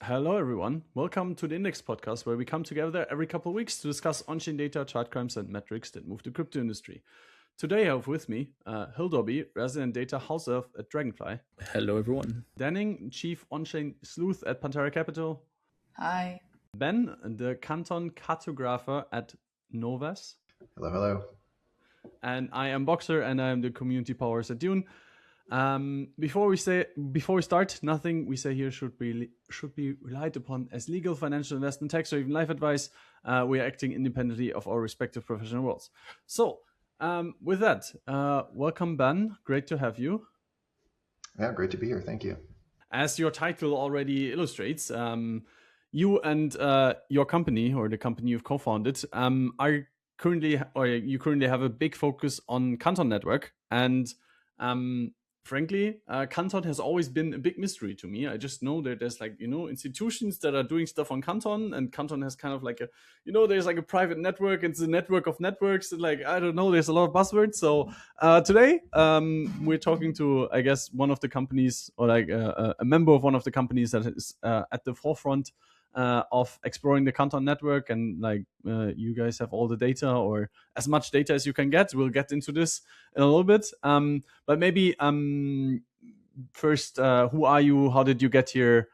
Hello, everyone. Welcome to the Index podcast, where we come together every couple of weeks to discuss on-chain data, chart crimes, and metrics that move the crypto industry. Today, I have with me Hill Dobby, resident data house elf at Dragonfly. Hello, everyone. Danning, chief on-chain sleuth at Pantera Capital. Hi. Ben, the Canton cartographer at Noves. Hello, hello. And I am Boxer, and I am the community powers at Dune. Before we start, nothing we say here should be relied upon as legal, financial, investment, tax, or even life advice. We are acting independently of our respective professional roles. So, with that, welcome, Ben. Great to have you. Yeah, great to be here. Thank you. As your title already illustrates, you and your company, or the company you've co-founded, you currently have a big focus on Canton Network, and frankly, Canton has always been a big mystery to me. I just know that there's institutions that are doing stuff on Canton, and Canton has kind of like there's like a private network. It's a network of networks. And I don't know, there's a lot of buzzwords. So today we're talking to, I guess, one of the companies, or a member of one of the companies that is at the forefront of exploring the Canton network, and you guys have all the data, or as much data as you can get. We'll get into this in a little bit, but maybe first, who are you? How did you get here?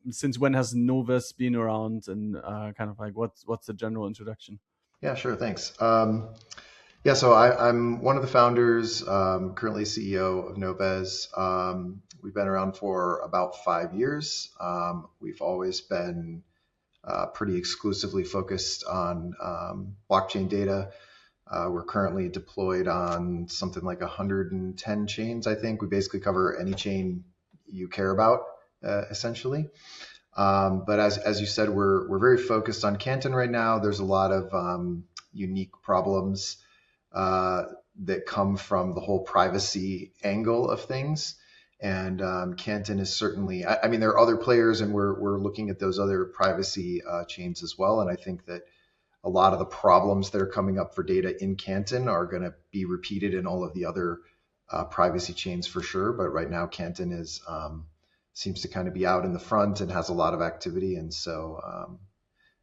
Since when has Noves been around, and what's the general introduction? Yeah, sure. Thanks. So I'm one of the founders, currently CEO of Noves. We've been around for about 5 years. We've always been pretty exclusively focused on blockchain data. We're currently deployed on something like 110 chains, I think. We basically cover any chain you care about, essentially. But as you said, we're very focused on Canton right now. There's a lot of unique problems that come from the whole privacy angle of things. And Canton is certainly, I mean, there are other players, and we're looking at those other privacy chains as well. And I think that a lot of the problems that are coming up for data in Canton are going to be repeated in all of the other privacy chains for sure. But right now, Canton seems to kind of be out in the front and has a lot of activity. And so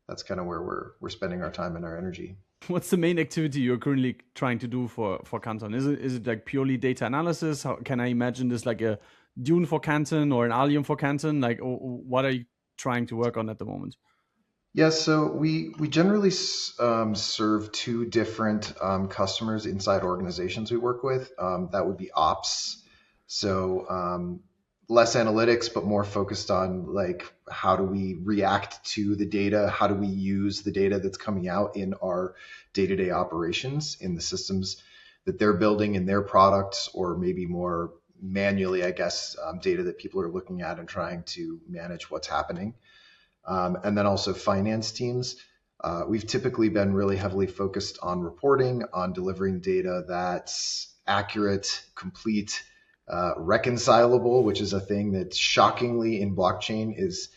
that's kind of where we're spending our time and our energy. What's the main activity you're currently trying to do for Canton? Is it like purely data analysis? How can I imagine this, like a Dune for Canton or an Allium for Canton? What are you trying to work on at the moment? Yeah, so we generally serve two different customers inside organizations we work with. That would be ops. So less analytics, but more focused on how do we react to the data? How do we use the data that's coming out in our day-to-day operations in the systems that they're building in their products, or maybe more manually, I guess, data that people are looking at and trying to manage what's happening. And then also finance teams. We've typically been really heavily focused on reporting, on delivering data that's accurate, complete, reconcilable, which is a thing that shockingly in blockchain is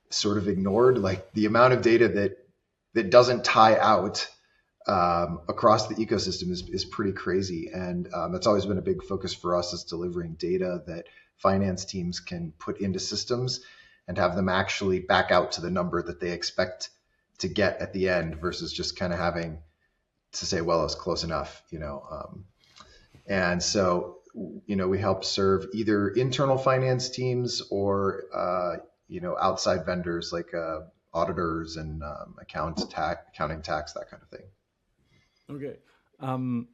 sort of ignored. Like the amount of data that doesn't tie out across the ecosystem is pretty crazy. And that's always been a big focus for us, is delivering data that finance teams can put into systems and have them actually back out to the number that they expect to get at the end, versus just kind of having to say, well, it's close enough, And so, we help serve either internal finance teams or, outside vendors like auditors and accounting, tax, that kind of thing. Okay.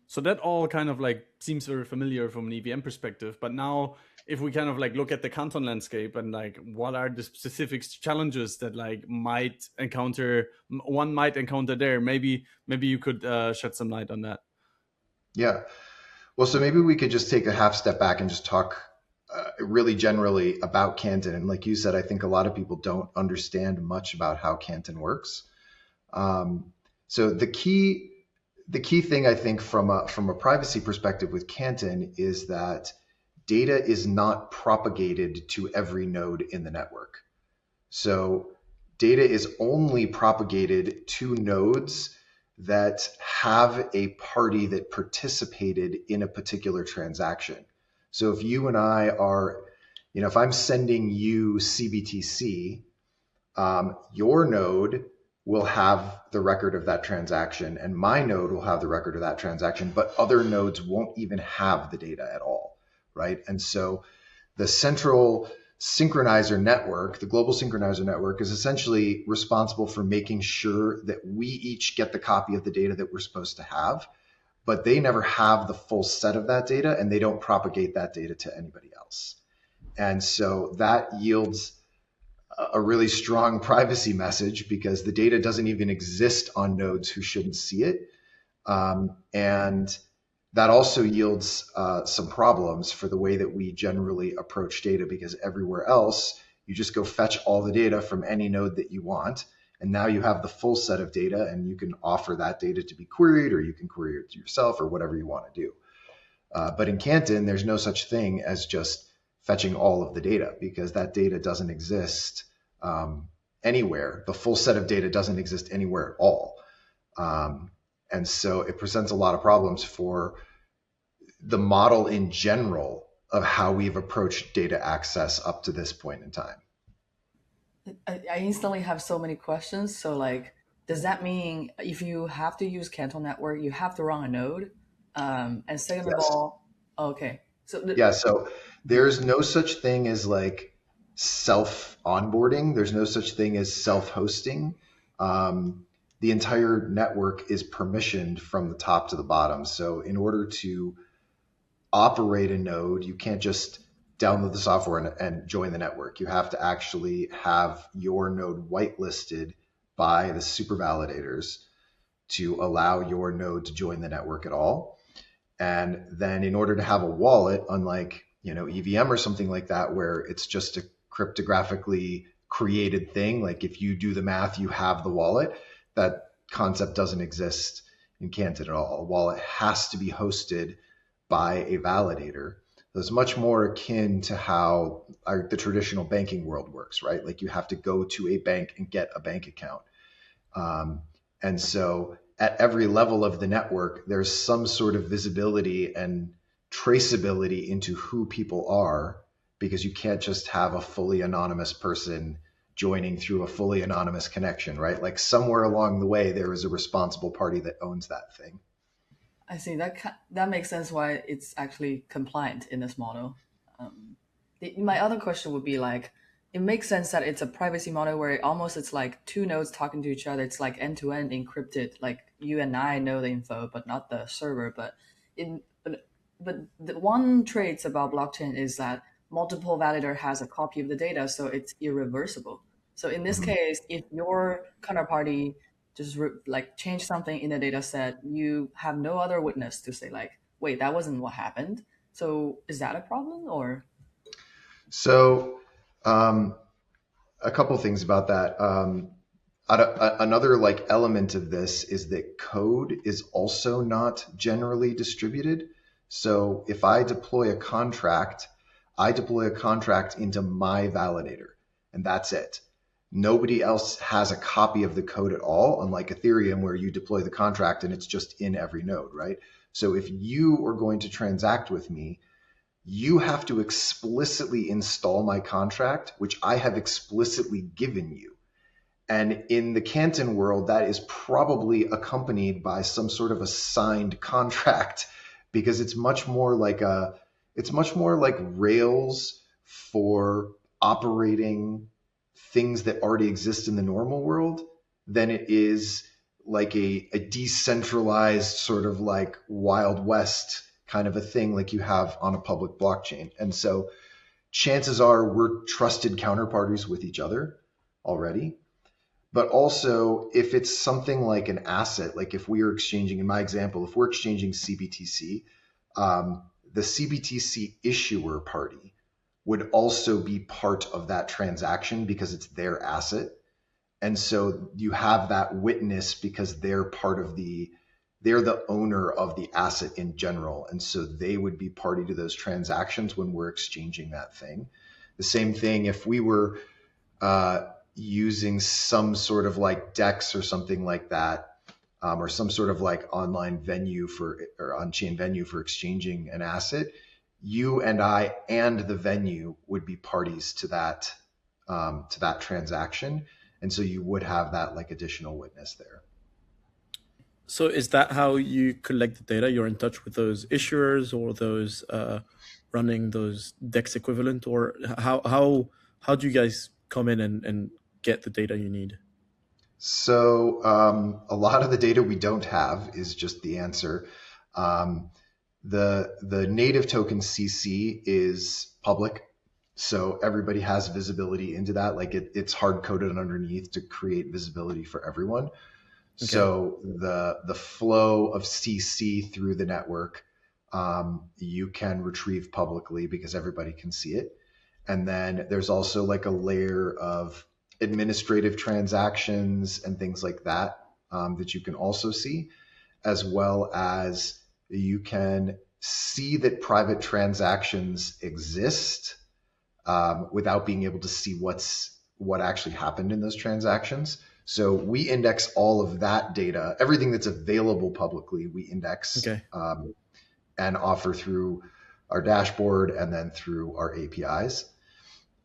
So that all kind of seems very familiar from an EVM perspective. But now, if we kind of look at the Canton landscape and what are the specific challenges that one might encounter there, maybe you could shed some light on that. Yeah. Well, so maybe we could just take a half step back and just talk really generally about Canton. And like you said, I think a lot of people don't understand much about how Canton works. So the key thing, I think, from a privacy perspective with Canton is that data is not propagated to every node in the network. So data is only propagated to nodes that have a party that participated in a particular transaction. So if you and I are If I'm sending you CBTC, your node will have the record of that transaction, and my node will have the record of that transaction, but other nodes won't even have the data at all, right? And so the central synchronizer network, the global synchronizer network, is essentially responsible for making sure that we each get the copy of the data that we're supposed to have, but they never have the full set of that data, and they don't propagate that data to anybody else. And so that yields a really strong privacy message because the data doesn't even exist on nodes who shouldn't see it. And that also yields some problems for the way that we generally approach data, because everywhere else, you just go fetch all the data from any node that you want. And now you have the full set of data, and you can offer that data to be queried, or you can query it yourself, or whatever you want to do. But in Canton, there's no such thing as just fetching all of the data, because that data doesn't exist anywhere. The full set of data doesn't exist anywhere at all. And so it presents a lot of problems for the model in general of how we've approached data access up to this point in time. I instantly have so many questions. So like, does that mean if you have to use Canton Network, you have to run a node? And second of Yes. all, okay. So there's no such thing as like self-onboarding. There's no such thing as self-hosting. The entire network is permissioned from the top to the bottom. So in order to operate a node, you can't just download the software and join the network. You have to actually have your node whitelisted by the super validators to allow your node to join the network at all. And then in order to have a wallet, unlike EVM or something like that, where it's just a cryptographically created thing, like if you do the math, you have the wallet, that concept doesn't exist in Canton at all. A wallet has to be hosted by a validator. So it's much more akin to how the traditional banking world works, right? Like you have to go to a bank and get a bank account. And so at every level of the network, there's some sort of visibility and traceability into who people are, because you can't just have a fully anonymous person joining through a fully anonymous connection, right? Like somewhere along the way, there is a responsible party that owns that thing. I see that makes sense why it's actually compliant in this model. My other question would be like, it makes sense that it's a privacy model where it's like two nodes talking to each other. It's like end to end encrypted. Like you and I know the info, but not the server. But the one traits about blockchain is that multiple validator has a copy of the data, so it's irreversible. So in this case, if your counterparty just like change something in the data set, you have no other witness to say like, wait, that wasn't what happened. So is that a problem or? So a couple things about that. Another like element of this is that code is also not generally distributed. So if I deploy a contract into my validator, and that's it. Nobody else has a copy of the code at all, unlike Ethereum, where you deploy the contract and it's just in every node, right? So if you are going to transact with me, you have to explicitly install my contract, which I have explicitly given you. And in the Canton world, that is probably accompanied by some sort of a signed contract, because it's much more like Rails for operating things that already exist in the normal world than it is like a decentralized sort of like Wild West kind of a thing like you have on a public blockchain. And so chances are we're trusted counterparties with each other already. But also, if it's something like an asset, like if we are exchanging, in my example, if we're exchanging CBTC, the CBTC issuer party would also be part of that transaction because it's their asset. And so you have that witness because they're the owner of the asset in general. And so they would be party to those transactions when we're exchanging that thing. The same thing if we were using some sort of like DEX or something like that, or some sort of like online venue or on-chain venue for exchanging an asset, you and I and the venue would be parties to that transaction, and so you would have that like additional witness there. So is that how you collect the data? You're in touch with those issuers or those running those DEX equivalent, or how do you guys come in and get the data you need? So a lot of the data we don't have is just the answer. The native token CC is public, so everybody has visibility into that. Like it's hard coded underneath to create visibility for everyone. Okay. So the flow of CC through the network, you can retrieve publicly because everybody can see it. And then there's also like a layer of administrative transactions and things like that that you can also see, as well as you can see that private transactions exist without being able to see what actually happened in those transactions. So we index all of that data, everything that's available publicly, we index and offer through our dashboard and then through our APIs.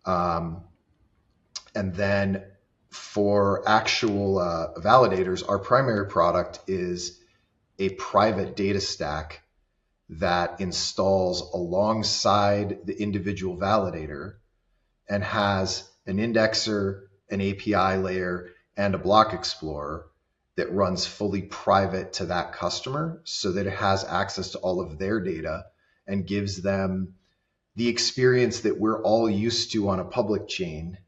And then for actual validators, our primary product is a private data stack that installs alongside the individual validator and has an indexer, an API layer, and a block explorer that runs fully private to that customer so that it has access to all of their data and gives them the experience that we're all used to on a public chain,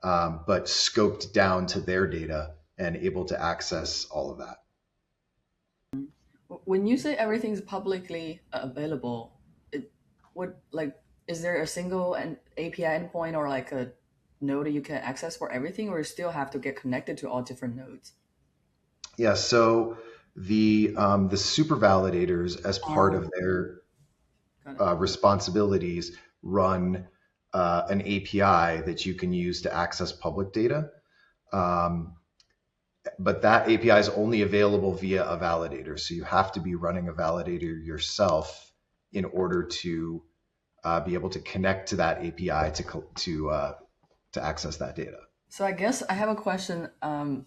but scoped down to their data and able to access all of that. When you say everything's publicly available, is there a single API endpoint or like a node that you can access for everything, or you still have to get connected to all different nodes? Yeah, so the super validators, as part of their responsibilities, run an API that you can use to access public data. But that API is only available via a validator. So you have to be running a validator yourself in order to be able to connect to that API to access that data. So I guess I have a question.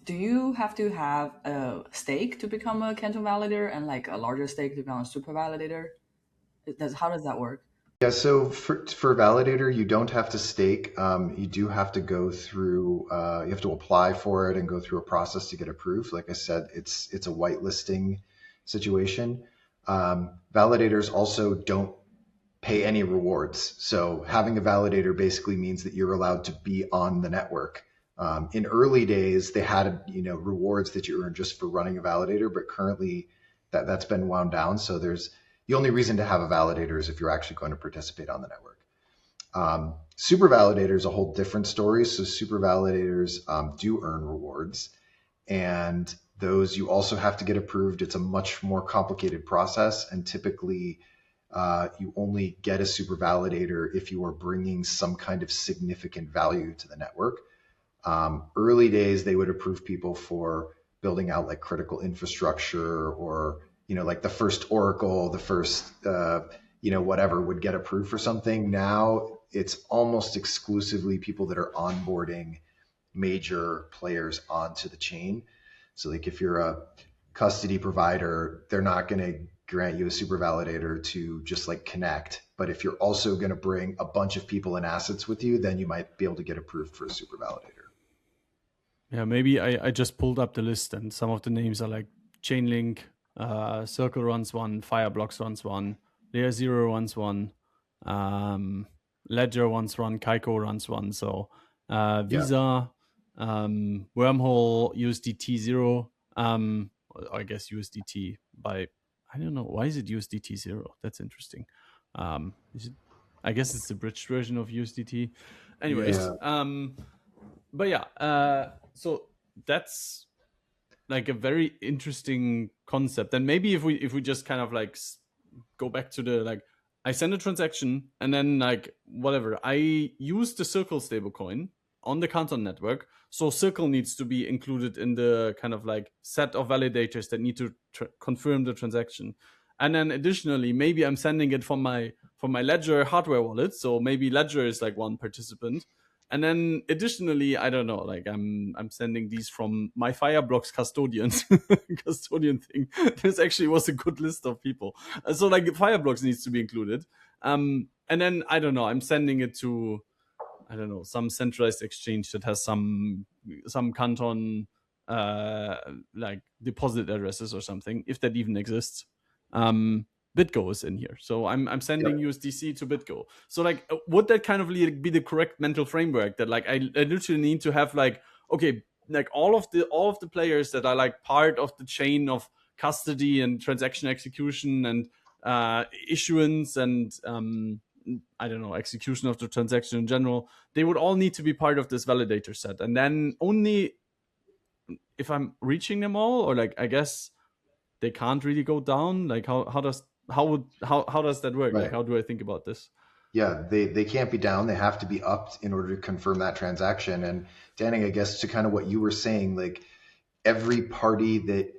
Do you have to have a stake to become a Canton validator and like a larger stake to become a super validator? How does that work? Yeah, so for validator, you don't have to stake. You do have to go through, you have to apply for it and go through a process to get approved. Like I said, it's a whitelisting situation. Validators also don't pay any rewards. So having a validator basically means that you're allowed to be on the network. In early days, they had rewards that you earn just for running a validator, but currently that's been wound down. So the only reason to have a validator is if you're actually going to participate on the network. Super validator is a whole different story. So super validators do earn rewards, and those you also have to get approved. It's a much more complicated process, and typically you only get a super validator if you are bringing some kind of significant value to the network. Early days, they would approve people for building out like critical infrastructure, or like the first Oracle, the first whatever would get approved for something. Now it's almost exclusively people that are onboarding major players onto the chain. So like if you're a custody provider, they're not going to grant you a super validator to just like connect. But if you're also going to bring a bunch of people and assets with you, then you might be able to get approved for a super validator. Yeah, maybe I just pulled up the list, and some of the names are like Chainlink, Circle runs one, Fireblocks runs one, Layer 0 runs one, Ledger runs one, Kaiko runs one. So Visa, Wormhole, USDT 0, I guess USDT by, I don't know, why is it USDT 0? That's interesting. I guess it's the bridged version of USDT. Anyways, but yeah, so that's like a very interesting concept. And maybe if we just kind of like go back to the like, I send a transaction and then like whatever, I use the Circle stablecoin on the Canton Network. So Circle needs to be included in the kind of like set of validators that need to confirm the transaction. And then additionally, maybe I'm sending it from my my Ledger hardware wallet. So maybe Ledger is like one participant. And then additionally, I don't know, like I'm sending these from my Fireblocks custodian thing. This actually was a good list of people. So like Fireblocks needs to be included. And then I don't know, I'm sending it to, I don't know, some centralized exchange that has some Canton like deposit addresses or something, if that even exists. BitGo is in here, so I'm sending USDC to BitGo. So like, would that kind of be the correct mental framework that like I literally need to have like, okay, like all of the players that are like part of the chain of custody and transaction execution and issuance and I don't know, execution of the transaction in general, they would all need to be part of this validator set. And then only if I'm reaching them all, or like I guess they can't really go down. Like how does that work? Right. Like how do I think about this? Yeah, they can't be down. They have to be upped in order to confirm that transaction. And Danny, I guess to kind of what you were saying, like every party that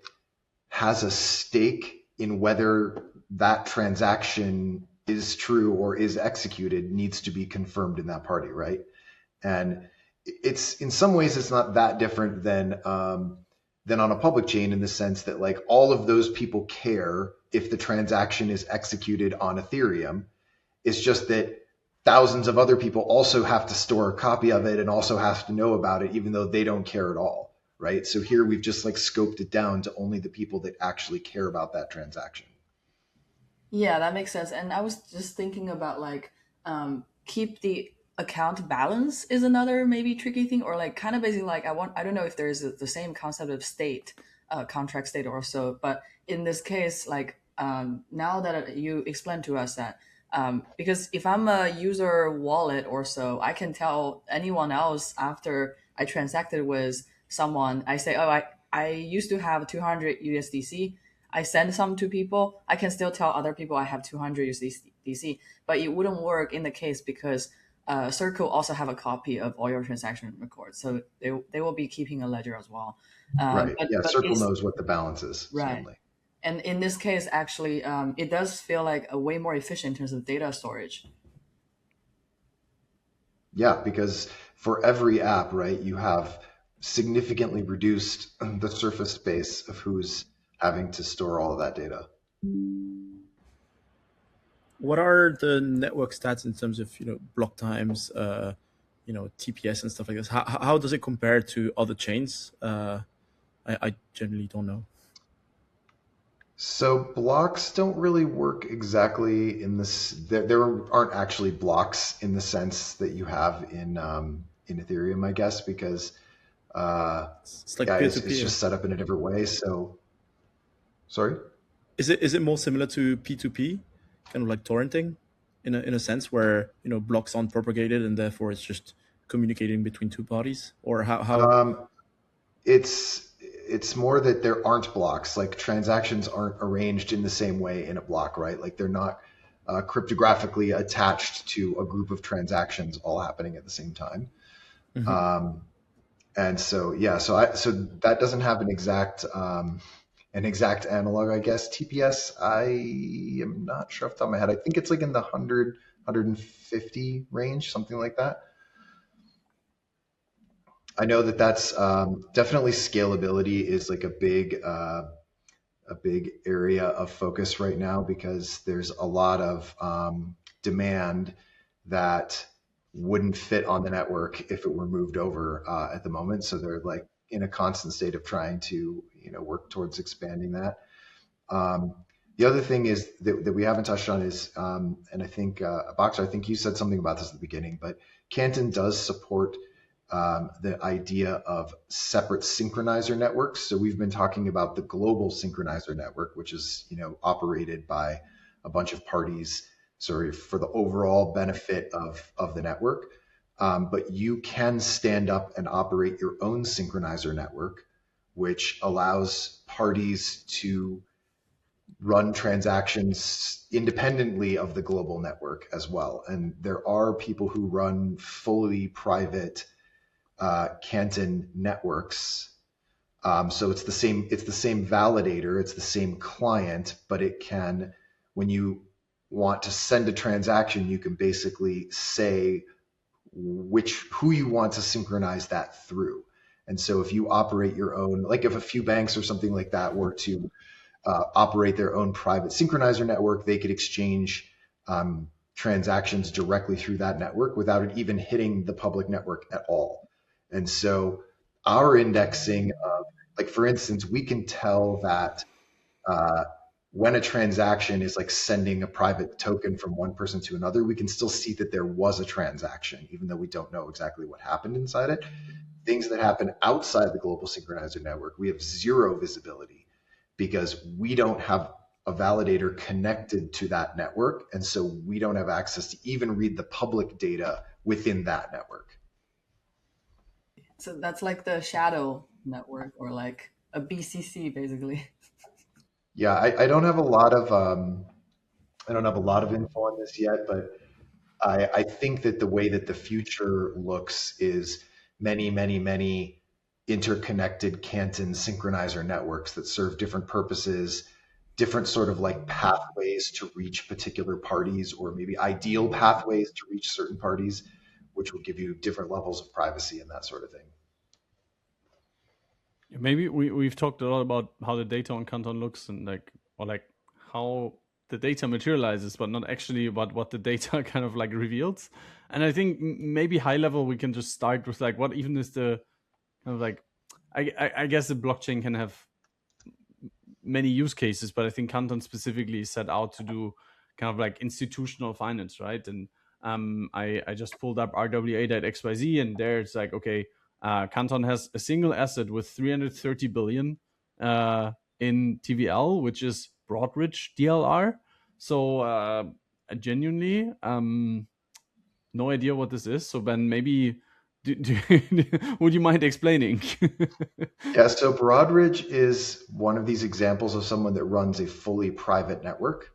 has a stake in whether that transaction is true or is executed needs to be confirmed in that party, right? And it's in some ways it's not that different than on a public chain in the sense that like all of those people care if the transaction is executed on Ethereum. It's just that thousands of other people also have to store a copy of it and also have to know about it, even though they don't care at all, right? So here we've just like scoped it down to only the people that actually care about that transaction. Yeah, that makes sense. And I was just thinking about like keep the account balance is another maybe tricky thing, or like kind of basically like I don't know if there's the same concept of state, contract state or so, but in this case, like now that you explained to us that because if I'm a user wallet or so, I can tell anyone else after I transacted with someone, I say, oh, I used to have 200 USDC. I send some to people. I can still tell other people I have 200 USDC, but it wouldn't work in the case because Circle also have a copy of all your transaction records. So they will be keeping a ledger as well. Right. But Circle knows what the balance is. Right. Certainly. And in this case, actually, it does feel like a way more efficient in terms of data storage. Yeah, because for every app, right, you have significantly reduced the surface space of who's having to store all of that data. What are the network stats in terms of block times, TPS and stuff like this? How does it compare to other chains? I generally don't know. So blocks don't really work exactly in this. There aren't actually blocks in the sense that you have in Ethereum, I guess, because it's like peer-to-peer. It's just set up in a different way. So, sorry. Is it more similar to P2P, kind of like torrenting, in a sense where blocks aren't propagated and therefore it's just communicating between two parties, or how? It's more that there aren't blocks. Like transactions aren't arranged in the same way in a block, right? Like they're not cryptographically attached to a group of transactions all happening at the same time. Mm-hmm. And so so that doesn't have an exact analog, I guess. TPS, I am not sure off the top of my head. I think it's like in the 100, 150 range, something like that. I know that's definitely scalability is like a big area of focus right now because there's a lot of demand that wouldn't fit on the network if it were moved over at the moment. So they're like in a constant state of trying to work towards expanding that. The other thing is that we haven't touched on is, and I think Boxer, I think you said something about this at the beginning, but Canton does support the idea of separate synchronizer networks. So we've been talking about the global synchronizer network, which is operated by a bunch of parties, for the overall benefit of the network. But you can stand up and operate your own synchronizer network, which allows parties to run transactions independently of the global network as well. And there are people who run fully private Canton networks. So it's the same validator, it's the same client, but it can, when you want to send a transaction, you can basically say who you want to synchronize that through. And so if you operate your own, like if a few banks or something like that were to operate their own private synchronizer network, they could exchange transactions directly through that network without it even hitting the public network at all. And so our indexing of, like, for instance, we can tell that when a transaction is like sending a private token from one person to another, we can still see that there was a transaction, even though we don't know exactly what happened inside it. Things that happen outside the global synchronizer network, we have zero visibility because we don't have a validator connected to that network. And so we don't have access to even read the public data within that network. So that's like the shadow network, or like a BCC, basically. Yeah, I don't have a lot of info on this yet, but I think that the way that the future looks is many interconnected Canton synchronizer networks that serve different purposes, different sort of like pathways to reach particular parties, or maybe ideal pathways to reach certain parties, which will give you different levels of privacy and that sort of thing. Maybe we've talked a lot about how the data on Canton looks and how the data materializes, but not actually about what the data kind of like reveals. And I think maybe high level we can just start with like what even is the kind of like I guess the blockchain can have many use cases, but I think Canton specifically is set out to do kind of like institutional finance, right? And I just pulled up RWA.xyz, and there it's like, okay, Canton has a single asset with 330 billion in TVL, which is Broadridge DLR. So genuinely, no idea what this is. So Ben, maybe would you mind explaining? Yeah, so Broadridge is one of these examples of someone that runs a fully private network.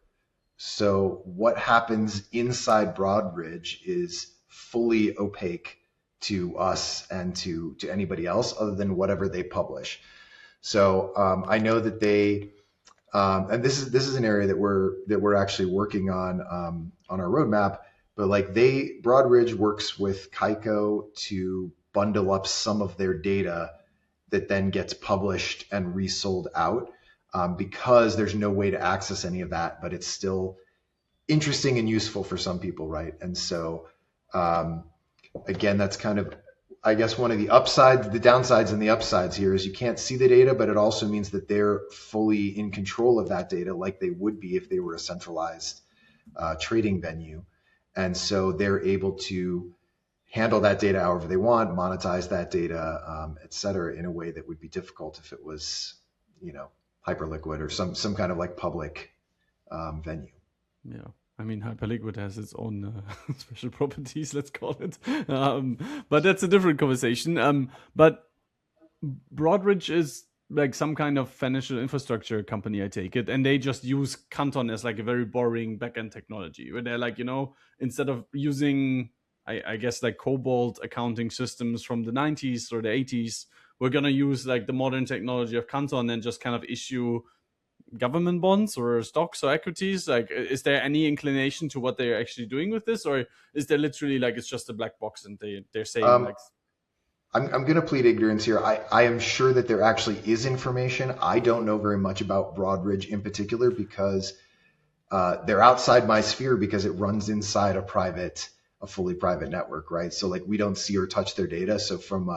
So what happens inside Broadridge is fully opaque to us and to anybody else other than whatever they publish. So I know that they, and this is an area that we're actually working on our roadmap. But like Broadridge works with Kaiko to bundle up some of their data that then gets published and resold out, because there's no way to access any of that, but it's still interesting and useful for some people, right? And so again, that's kind of, I guess, one of the upsides, the downsides and the upsides here is you can't see the data, but it also means that they're fully in control of that data, like they would be if they were a centralized trading venue. And so they're able to handle that data however they want, monetize that data, et cetera, in a way that would be difficult if it was, Hyperliquid or some kind of like public venue. Yeah. I mean, Hyperliquid has its own special properties, let's call it. But that's a different conversation. But Broadridge is like some kind of financial infrastructure company, I take it. And they just use Canton as like a very boring backend technology where they're like, instead of using, I guess, like COBOL accounting systems from the 90s or the 80s, we're going to use like the modern technology of Canton and just kind of issue government bonds or stocks or equities. Like, is there any inclination to what they're actually doing with this, or is there literally like it's just a black box and they're saying like I'm going to plead ignorance here. I am sure that there actually is information. I don't know very much about Broadridge in particular because they're outside my sphere because it runs inside a fully private network, right? So like we don't see or touch their data. So from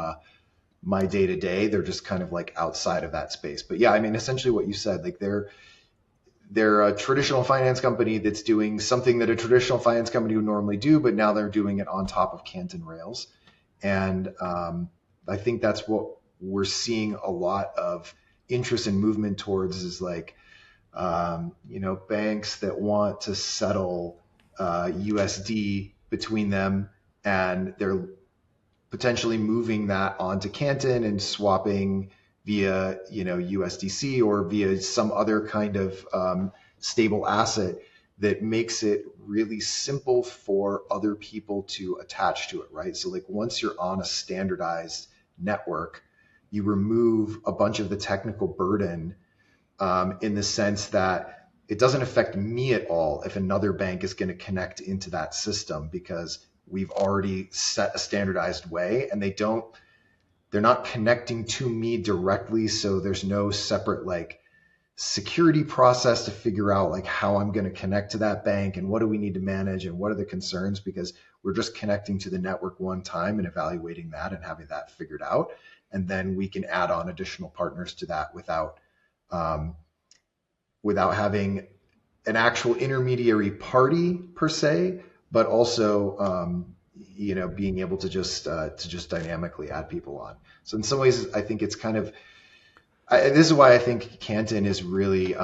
my day to day, they're just kind of like outside of that space. But yeah, I mean, essentially what you said, like they're a traditional finance company that's doing something that a traditional finance company would normally do, but now they're doing it on top of Canton rails. And I think that's what we're seeing a lot of interest and movement towards is like, banks that want to settle USD between them, and they're potentially moving that onto Canton and swapping via, USDC or via some other kind of stable asset that makes it really simple for other people to attach to it, right? So like once you're on a standardized network, you remove a bunch of the technical burden in the sense that it doesn't affect me at all if another bank is going to connect into that system, because we've already set a standardized way, and they're not connecting to me directly. So there's no separate like security process to figure out like how I'm going to connect to that bank and what do we need to manage and what are the concerns, because we're just connecting to the network one time and evaluating that and having that figured out. And then we can add on additional partners to that without having an actual intermediary party per se, but also being able to just dynamically add people on. So in some ways, I think it's kind of this is why I think Canton is really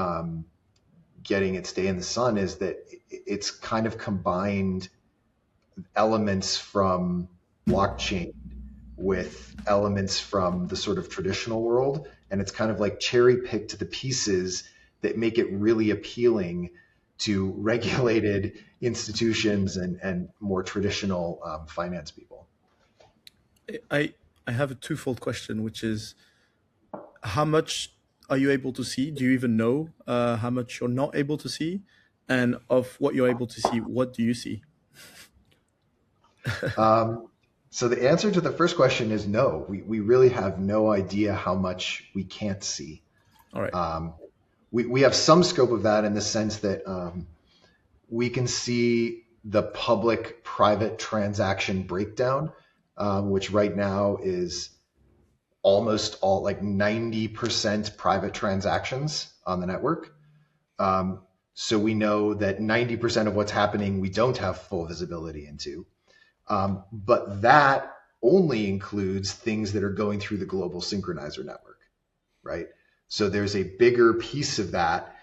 getting its day in the sun, is that it's kind of combined elements from blockchain with elements from the sort of traditional world. And it's kind of like cherry picked the pieces that make it really appealing to regulated institutions and more traditional finance people. I have a twofold question, which is, how much are you able to see? Do you even know how much you're not able to see? And of what you're able to see, what do you see? So the answer to the first question is no. We really have no idea how much we can't see. All right. We have some scope of that in the sense that we can see the public-private transaction breakdown, which right now is almost all, like 90% private transactions on the network. So we know that 90% of what's happening, we don't have full visibility into. But that only includes things that are going through the global synchronizer network, right? So there's a bigger piece of that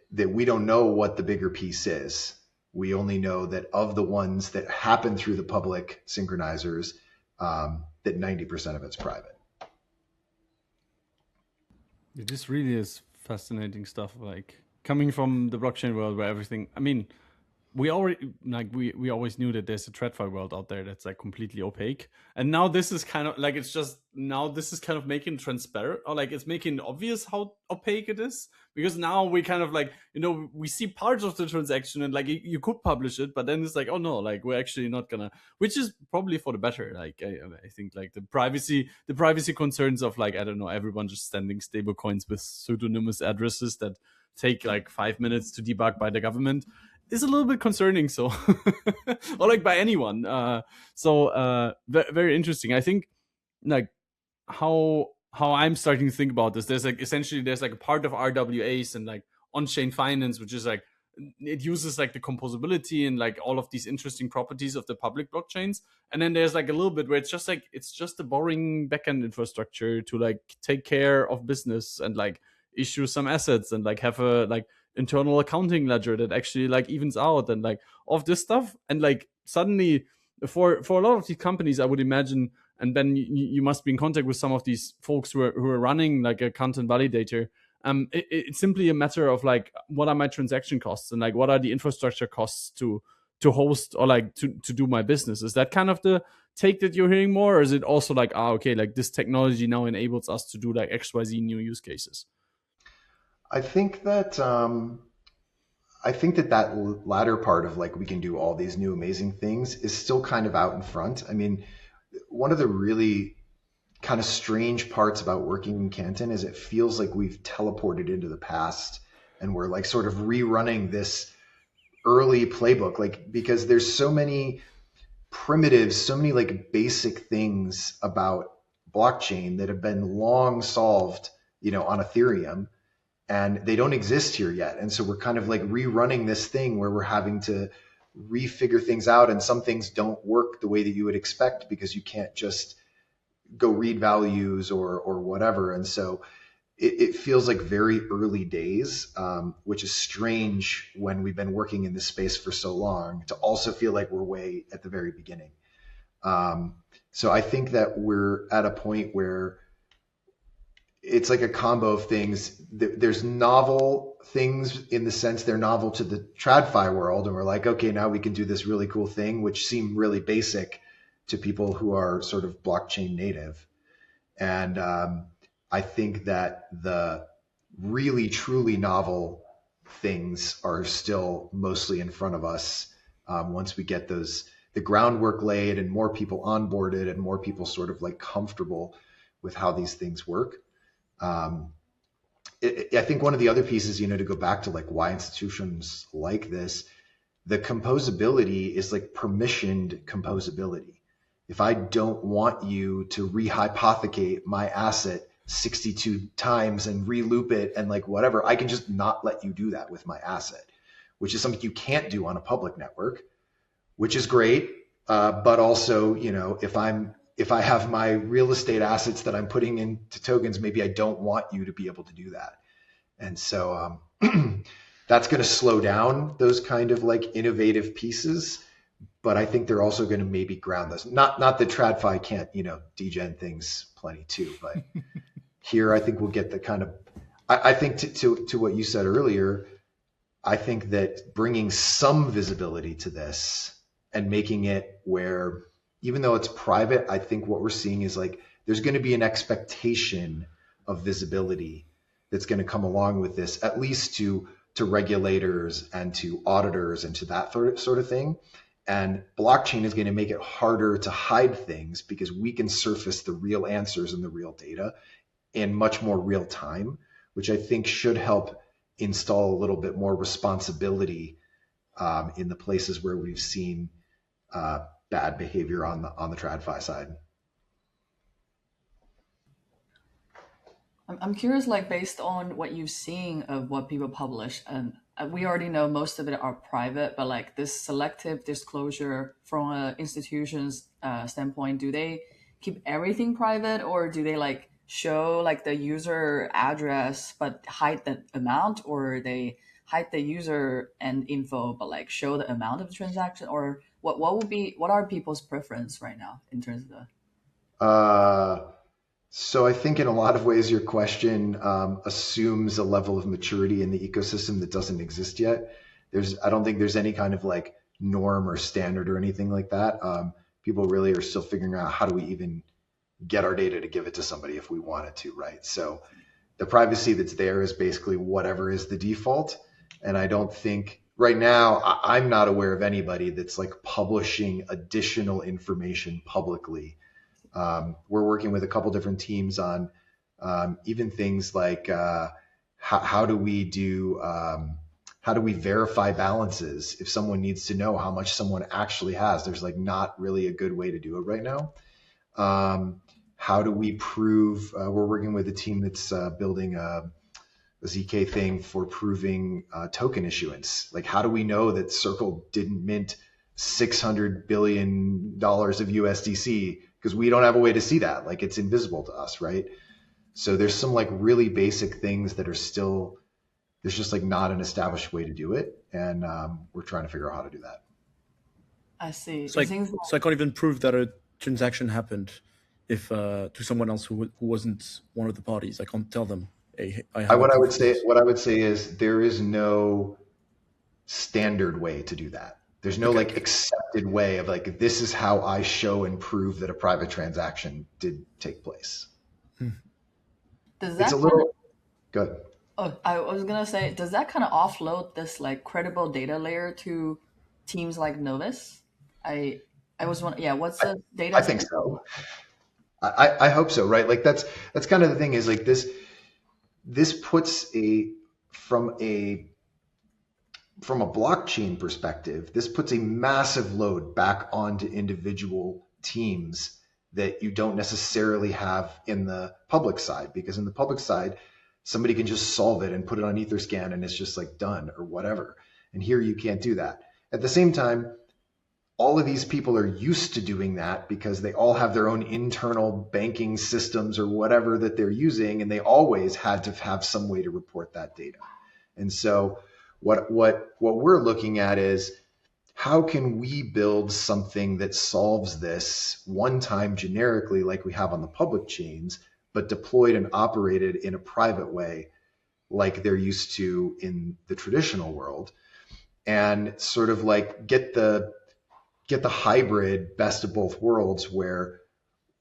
we don't know what the bigger piece is. We only know that of the ones that happen through the public synchronizers, that 90% of it's private. This really is fascinating stuff. Like coming from the blockchain world, where everything, I mean, we always knew that there's a TradFi world out there that's like completely opaque, and now this is kind of like, this is kind of making transparent, or like it's making obvious how opaque it is, because now we kind of like, we see parts of the transaction, and like you could publish it, but then it's like, oh no, like we're actually not gonna, which is probably for the better. Like I think like the privacy concerns of like, I don't know, everyone just sending stable coins with pseudonymous addresses that take like 5 minutes to debug by the government is a little bit concerning. So, or like by anyone. Very interesting. I think like how I'm starting to think about this. There's like a part of RWAs and like on-chain finance, which is like, it uses like the composability and like all of these interesting properties of the public blockchains. And then there's like a little bit where it's just a boring backend infrastructure to like take care of business and like issue some assets and like have a like internal accounting ledger that actually like evens out and like all of this stuff. And like suddenly for a lot of these companies, I would imagine, and then you must be in contact with some of these folks who are running like a content validator. It's simply a matter of like, what are my transaction costs and like what are the infrastructure costs to host or like to do my business? Is that kind of the take that you're hearing more, or is it also like, okay, like this technology now enables us to do like XYZ new use cases? I think that that latter part of like, we can do all these new amazing things is still kind of out in front. I mean, one of the really kind of strange parts about working in Canton is it feels like we've teleported into the past and we're like sort of rerunning this early playbook, like, because there's so many primitives, so many like basic things about blockchain that have been long solved, on Ethereum, and they don't exist here yet. And so we're kind of like rerunning this thing where we're having to refigure things out, and some things don't work the way that you would expect because you can't just go read values or whatever. And so it feels like very early days, which is strange when we've been working in this space for so long, to also feel like we're way at the very beginning. So I think that we're at a point where it's like a combo of things. There's novel things in the sense they're novel to the TradFi world, and we're like, okay, now we can do this really cool thing, which seem really basic to people who are sort of blockchain native. And I think that really truly novel things are still mostly in front of us. Once we get the groundwork laid and more people onboarded and more people sort of like comfortable with how these things work. I think one of the other pieces, to go back to like why institutions like this, the composability is like permissioned composability. If I don't want you to rehypothecate my asset 62 times and reloop it and like whatever, I can just not let you do that with my asset, which is something you can't do on a public network, which is great. But also, if I have my real estate assets that I'm putting into tokens, maybe I don't want you to be able to do that. And so that's going to slow down those kind of like innovative pieces. But I think they're also going to maybe ground those. Not that TradFi can't, degen things plenty too, but here I think we'll get the kind of, I think to what you said earlier, I think that bringing some visibility to this and making it where, even though it's private, I think what we're seeing is like, there's going to be an expectation of visibility that's going to come along with this, at least to regulators and to auditors and to that sort of thing. And blockchain is going to make it harder to hide things because we can surface the real answers and the real data in much more real time, which I think should help install a little bit more responsibility in the places where we've seen bad behavior on the TradFi side. I'm curious, like based on what you've seen of what people publish, and we already know most of it are private, but like this selective disclosure from an institution's standpoint, do they keep everything private, or do they like show like the user address but hide the amount, or they hide the user and info but like show the amount of the transaction, or what are people's preference right now in terms of the So I think in a lot of ways your question assumes a level of maturity in the ecosystem that doesn't exist yet. I don't think there's any kind of like norm or standard or anything like that. People really are still figuring out how do we even get our data to give it to somebody if we wanted to, right? So the privacy that's there is basically whatever is the default. And I don't think right now, I'm not aware of anybody that's like publishing additional information publicly. We're working with a couple different teams on even things like how do we verify balances if someone needs to know how much someone actually has. There's like not really a good way to do it right now. How do we prove? We're working with a team that's building a ZK thing for proving token issuance. Like, how do we know that Circle didn't mint $600 billion of USDC? Because we don't have a way to see that. Like, it's invisible to us, right? So there's some like really basic things that are still, there's just like not an established way to do it. And we're trying to figure out how to do that. I see. So I can't even prove that a transaction happened if to someone else who wasn't one of the parties. I can't tell them. What I would say is there is no standard way to do that. There's no like accepted way of like, this is how I show and prove that a private transaction did take place. Does that it's a little good. Oh, I was gonna say, does that kind of offload this like credible data layer to teams like Noves? I was wondering, yeah, what's the data? I think so. I hope so, right? Like that's kind of the thing is like this puts from a blockchain perspective, this puts a massive load back onto individual teams that you don't necessarily have in the public side, because in the public side, somebody can just solve it and put it on Etherscan and it's just like done or whatever. And here you can't do that. At the same time, all of these people are used to doing that because they all have their own internal banking systems or whatever that they're using, and they always had to have some way to report that data. And so what we're looking at is, how can we build something that solves this one time generically like we have on the public chains, but deployed and operated in a private way like they're used to in the traditional world, and sort of like get the hybrid best of both worlds where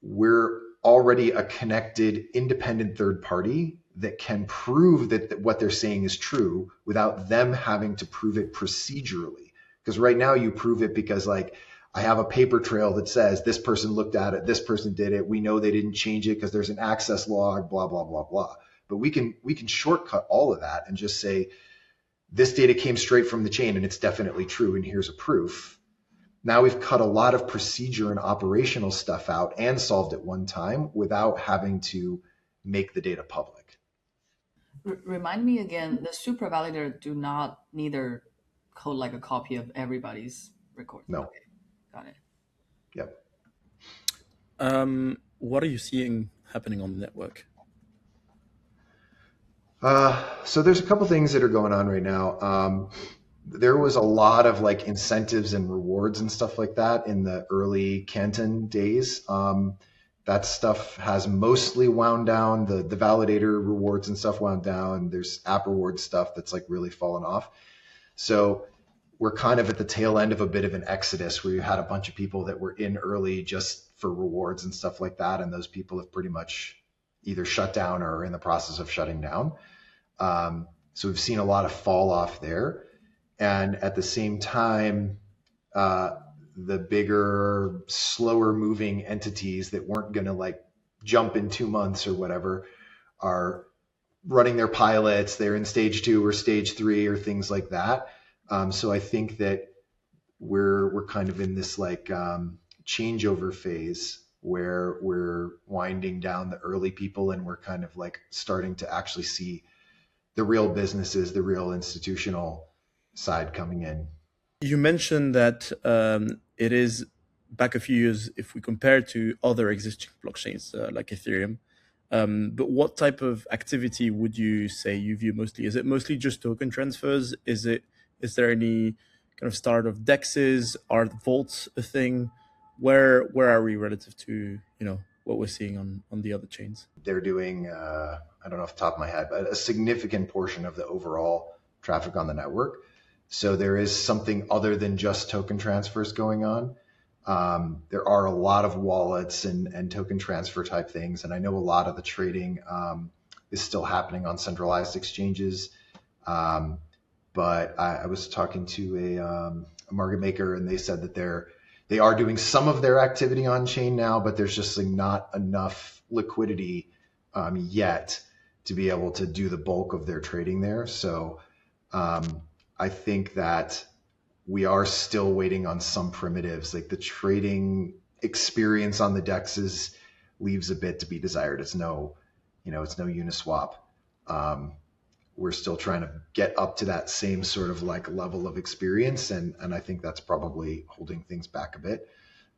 we're already a connected independent third party that can prove that what they're saying is true without them having to prove it procedurally. Because right now you prove it because like I have a paper trail that says this person looked at it, this person did it. We know they didn't change it because there's an access log, blah, blah, blah, blah. But we can shortcut all of that and just say this data came straight from the chain and it's definitely true and here's a proof. Now we've cut a lot of procedure and operational stuff out and solved it one time without having to make the data public. Remind me again, the super validator do not neither code like a copy of everybody's record. No. Okay. Got it. Yep. What are you seeing happening on the network? So there's a couple things that are going on right now. There was a lot of like incentives and rewards and stuff like that in the early Canton days. That stuff has mostly wound down. The validator rewards and stuff wound down. There's app reward stuff that's like really fallen off. So we're kind of at the tail end of a bit of an exodus where you had a bunch of people that were in early just for rewards and stuff like that. And those people have pretty much either shut down or are in the process of shutting down. So we've seen a lot of fall off there. And at the same time, the bigger, slower moving entities that weren't going to like jump in 2 months or whatever are running their pilots. They're in stage 2 or stage 3 or things like that. So I think that we're kind of in this like changeover phase where we're winding down the early people and we're kind of like starting to actually see the real businesses, the real institutional side coming in. You mentioned that it is back a few years if we compare it to other existing blockchains like Ethereum. But what type of activity would you say you view mostly? Is it mostly just token transfers? Is there any kind of start of dexes? Are vaults a thing? Where are we relative to what we're seeing on the other chains? They're doing I don't know off the top of my head, but a significant portion of the overall traffic on the network. So there is something other than just token transfers going on. There are a lot of wallets and token transfer type things. And I know a lot of the trading is still happening on centralized exchanges. But I was talking to a market maker and they said that they are doing some of their activity on chain now, but there's just like not enough liquidity yet to be able to do the bulk of their trading there. So I think that we are still waiting on some primitives. Like the trading experience on the dexes leaves a bit to be desired. It's no Uniswap. We're still trying to get up to that same sort of like level of experience. And I think that's probably holding things back a bit.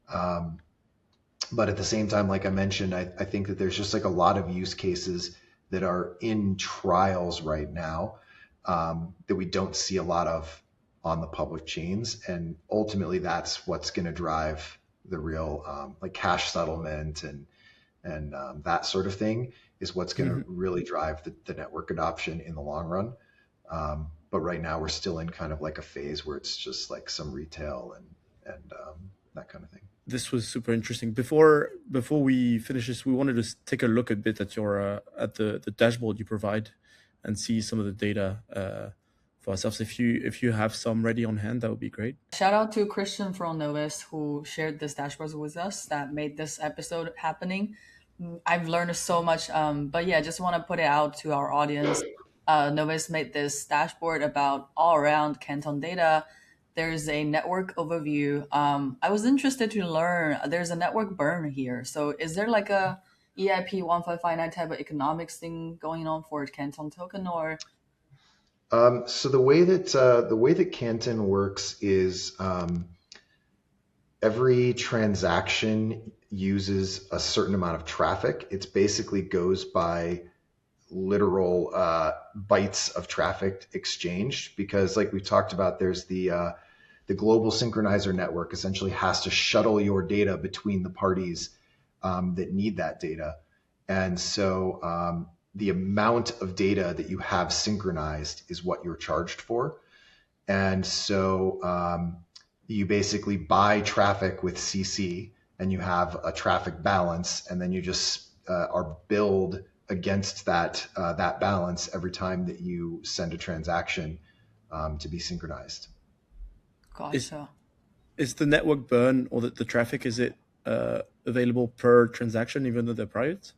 But at the same time, like I mentioned, I think that there's just like a lot of use cases that are in trials right now that we don't see a lot of on the public chains. And ultimately that's what's going to drive the real like cash settlement and that sort of thing is what's going to really drive the network adoption in the long run. But right now we're still in kind of like a phase where it's just like some retail and that kind of thing. This was super interesting. Before we finish this, we wanted to take a look a bit at your at the dashboard you provide and see some of the data for ourselves. If you have some ready on hand, that would be great. Shout out to Christian from Noves who shared this dashboard with us that made this episode happening. I've learned so much, but yeah, just want to put it out to our audience. Noves made this dashboard about all around Canton data. There's a network overview. I was interested to learn, there's a network burn here. So is there like a EIP 1559 type of economics thing going on for Canton token or? So the way that Canton works is every transaction uses a certain amount of traffic. It's basically goes by literal bytes of traffic exchanged because like we talked about, there's the global synchronizer network essentially has to shuttle your data between the parties that need that data. And so the amount of data that you have synchronized is what you're charged for. And so you basically buy traffic with CC and you have a traffic balance, and then you just are billed against that balance every time that you send a transaction to be synchronized. Gotcha. Is the network burn or the traffic, is it available per transaction even though they're private?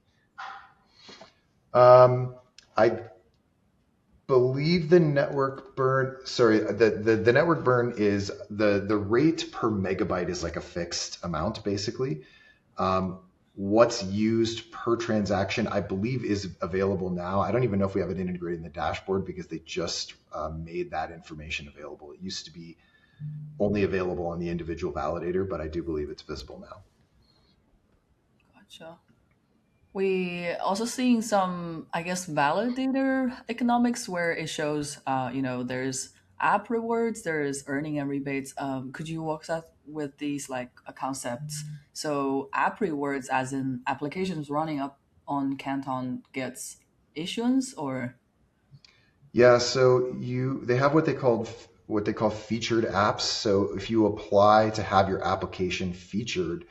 I believe the network burn, the network burn is the rate per megabyte is like a fixed amount basically. What's used per transaction, I believe, is available now. I don't even know if we have it integrated in the dashboard because they just made that information available. It used to be only available on the individual validator, but I do believe it's visible now. Gotcha. We also seeing some, I guess, validator economics where it shows, there's app rewards, there's earning and rebates. Could you walk us with these like concepts? So app rewards, as in applications running up on Canton gets issuance, or Yeah, so they have what they call featured apps. So if you apply to have your application featured,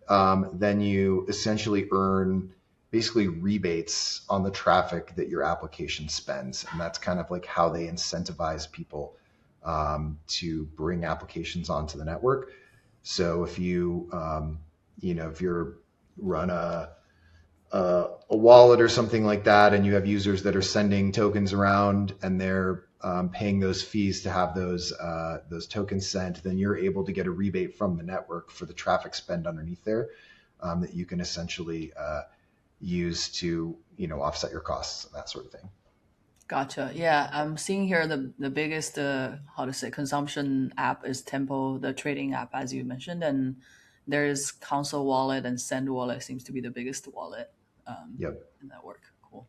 then you essentially earn basically rebates on the traffic that your application spends, and that's kind of like how they incentivize people to bring applications onto the network. So if you if you're run a wallet or something like that, and you have users that are sending tokens around and they're paying those fees to have those tokens sent, then you're able to get a rebate from the network for the traffic spend underneath there that you can essentially use to offset your costs and that sort of thing. Gotcha. Yeah, I'm seeing here the biggest consumption app is Tempo, the trading app, as you mentioned, and there's Console Wallet and Send Wallet seems to be the biggest wallet Yep. in that work. Cool.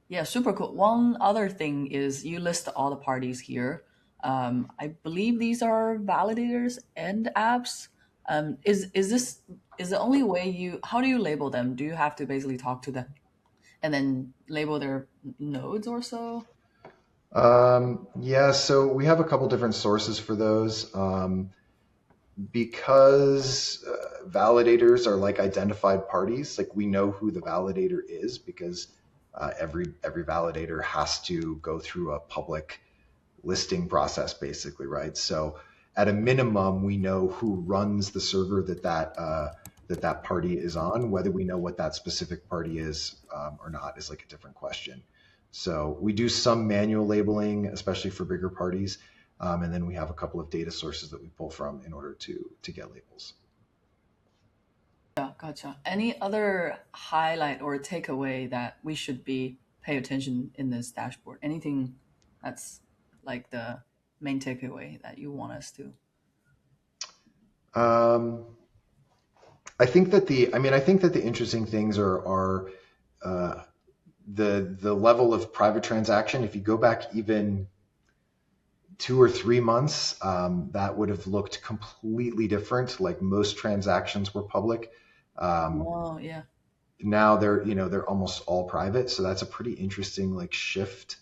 Yeah, super cool. One other thing is you list all the parties here. I believe these are validators and apps. Is the only way how do you label them? Do you have to basically talk to them and then label their nodes or so? Yeah, so we have a couple different sources for those. Because validators are like identified parties, like we know who the validator is because every validator has to go through a public listing process, basically, right? So at a minimum, we know who runs the server that party is on. Whether we know what that specific party is or not is like a different question. So we do some manual labeling, especially for bigger parties. And then we have a couple of data sources that we pull from in order to get labels. Yeah, gotcha. Any other highlight or takeaway that we should pay attention in this dashboard? Anything that's like the main takeaway that you want us to? I think that the interesting things are the level of private transaction. If you go back even 2 or 3 months, that would have looked completely different. Like most transactions were public. Oh yeah. Now they're almost all private. So that's a pretty interesting like shift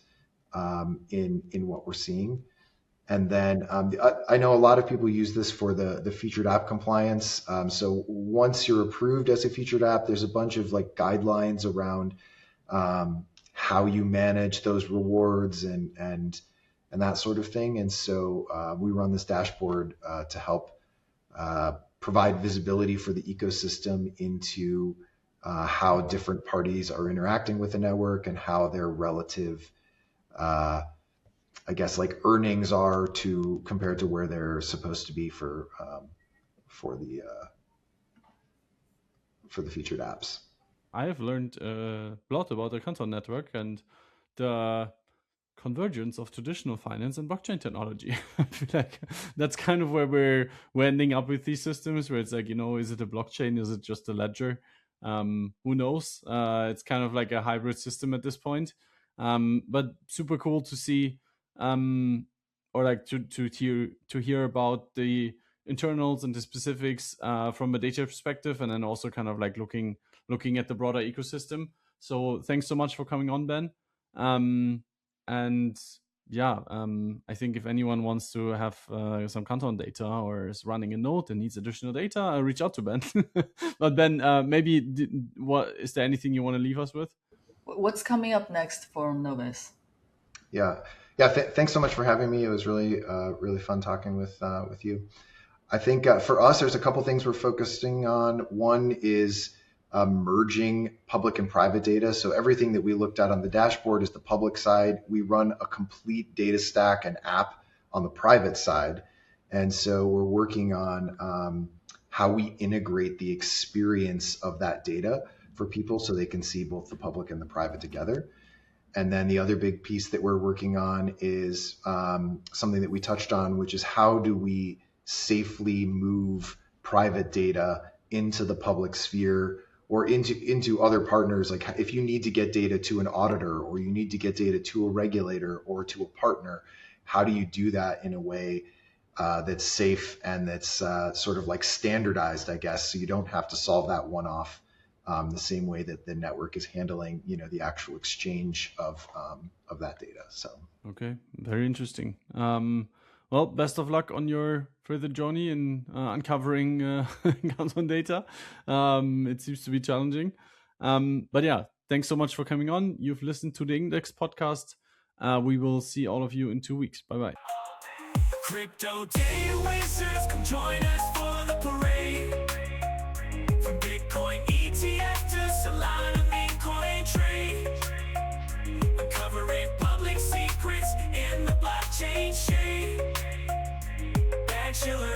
in what we're seeing. And then I know a lot of people use this for the featured app compliance. So once you're approved as a featured app, there's a bunch of like guidelines around how you manage those rewards and that sort of thing. And so we run this dashboard to help provide visibility for the ecosystem into how different parties are interacting with the network and how their relative, I guess, like earnings are compared to where they're supposed to be for the featured apps. I have learned a lot about the Canton Network and the convergence of traditional finance and blockchain technology. I feel like that's kind of where we're ending up with these systems, where it's like, is it a blockchain? Is it just a ledger? Who knows? It's kind of like a hybrid system at this point. But super cool to see, or like to hear about the internals and the specifics from a data perspective, and then also kind of like looking at the broader ecosystem. So thanks so much for coming on, Ben. And yeah, I think if anyone wants to have some Canton data or is running a node and needs additional data, reach out to Ben. But Ben, maybe what is there anything you want to leave us with? What's coming up next for Noves? Yeah. Thanks so much for having me. It was really fun talking with you. I think for us, there's a couple things we're focusing on. One is merging public and private data. So everything that we looked at on the dashboard is the public side. We run a complete data stack and app on the private side. And so we're working on how we integrate the experience of that data for people so they can see both the public and the private together. And then the other big piece that we're working on is something that we touched on, which is how do we safely move private data into the public sphere or into other partners. Like if you need to get data to an auditor or you need to get data to a regulator or to a partner, how do you do that in a way that's safe and that's sort of like standardized, I guess, so you don't have to solve that one-off the same way that the network is handling, the actual exchange of that data. So okay, very interesting. Well, best of luck on your further journey in uncovering Canton data. It seems to be challenging. But yeah, thanks so much for coming on. You've listened to the Index podcast. We will see all of you in 2 weeks. Bye-bye. Crypto day wizards, come join us for the parade. From Bitcoin ETF to Solana main coin trade. Uncovering public secrets in the blockchain shade. Bad chiller,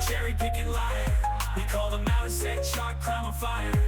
cherry picking liar. We call them out and set chart crime on fire.